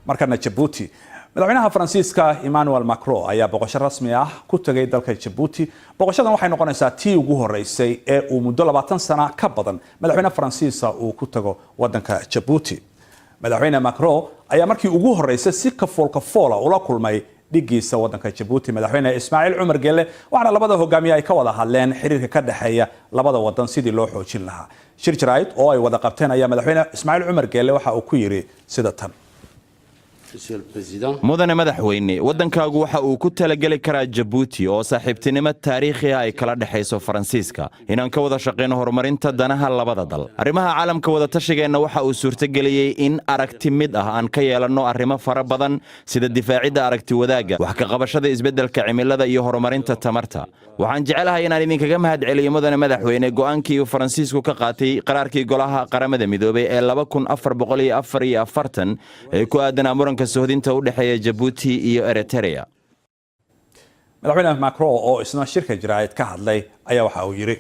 markana Djibouti madaxweynaha Faransiiska Emmanuel Macron ayaa boqosho rasmi ah ku tagay dalka Djibouti. Boqoshadan waxay noqonaysaa tii ugu horeysay ee uu muddo 20 sano ka badan madaxweynaha Faransiiska uu ku tago wadanka Djibouti. Madaxweyne Macron ayaa markii ugu horeysay si kafool ula kulmay dhigiisa wadanka Djibouti madaxweyne Ismaaciil Cumar Geelle waxaana labada hogaamiye ay ka wada hadleen xiriirka ka dhaxeeya labada wadan sidii loo xoojin lahaa. Shir jaraa'id oo ay wada qabteen ayaa madaxweyne Ismaaciil Cumar Geelle waxa uu ku yiri sida tan: mudane madaxweyne wadankaagu waxa uu ku talagali karaa Djibouti oo saaxiibtinimo taariikhi ah ay kala dhaxayso Faransiiska inaan ka wada shaqeyno horumarinta danaha labada dal. Arrimaha caalamka wada tashigeena waxa uu suurtageliyay in aragti mid ah aan ka yeelano arrimo fara badan sida difaacidda aragti wadaaga, wax ka qabashada isbeddelka cimilada iyo horumarinta tamarta. Waxaan jecelahay inaan idinkaga mahadceliyo mudane madaxweyne go'aankii uu Faransiisku ka qaatay qaraarkii golaha qaramada midoobay ee 2444 ee ku aadan muranka sohdinta u dhaxeeya Djibouti iyo Eritrea. Madaxweyne Macron oo isna shirka jaraa'id ka hadlay ayaa waxa uu yiri: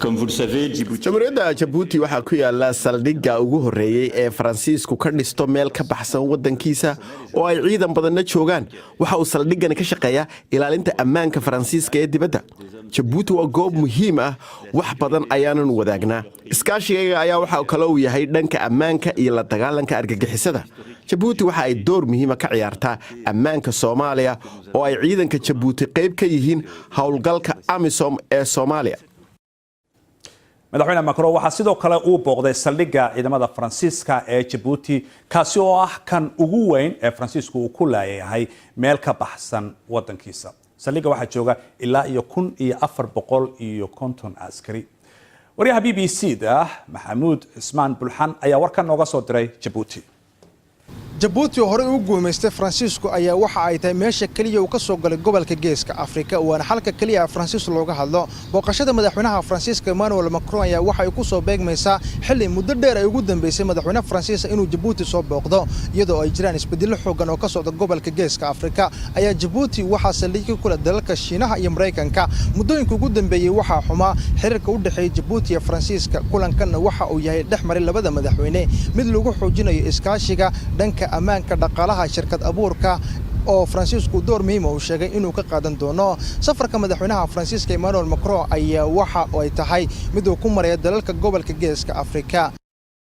Jamhuuriyadda Djibouti waxaa ku yaala saldhigga ugu horeeyay ee Faransiisku ka dhisto meel ka baxsan wadankiisa oo ay ciidan badanna joogaan. Waxa uu saldhiggani ka shaqeeyaa ilaalinta ammaanka Faransiiska ee dibadda. Djibouti waa goob muhiim ah, wax badan ayaanan wadaagnaa. Iskaashiga ayaa waxa kale uu yahay dhanka ammaanka iyo la dagaalanka argagixisada. Djibouti waxa ay door muhiim ah ka ciyaartaa ammaanka Soomaaliya oo ay ciidanka Djibouti qayb ka yihiin howlgalka AMISOM ee Soomaaliya. madaxweyne Macron waxa sidoo kale uu booqday saldhigga ciidamada Faransiiska ee Djibouti kaasi oo ah kan ugu weyn ee Faransiisku uu ku leeyahay meel ka baxsan wadankiisa. saldhigga waxa jooga ilaa iyo 1450 askari. wariyaha BBC-da Maxamuud Ismaan Bulxan ayaa warkan nooga soo diray Djibouti. Djibouti oo hore u guumeystay Faransiisku ayaa waxa ay tahay meesha kaliya uu ka soo galay gobolka Geeska Afrika waana halka kaliya Faransiis looga hadlo. Booqashada madaxweynaha Faransiiska Emmanuel Macron ayaa waxa ay ku soo beegmaysaa xilli muddo dheer ay ugu dambeysay madaxweynaha Faransiiska inuu Djibouti soo booqdo iyadoo ay jiraan isbeddello xooggan oo ka socda gobolka Geeska Afrika. ayaa Djibouti waxa saldhig ku leh dalalka Shiinaha iyo Mareykanka. muddooyinka ugu dambeeyay waxa xumaa xiriirka u dhaxeeya Djibouti iyo Faransiiska. kulankan waxa uu yahay dhexmaray labada madaxweyne mid lagu xoojinayo iskaashiga dhanka ammaanka dhaqaalaha shirkad abuurka oo Faransiisku door muhiim ah u sheegay inuu ka qaadan doono. safarka madaxweynaha Faransiiska Emmanuel Macron ayaa waxa ay tahay mid uu ku maray dalalka gobolka Geeska Afrika.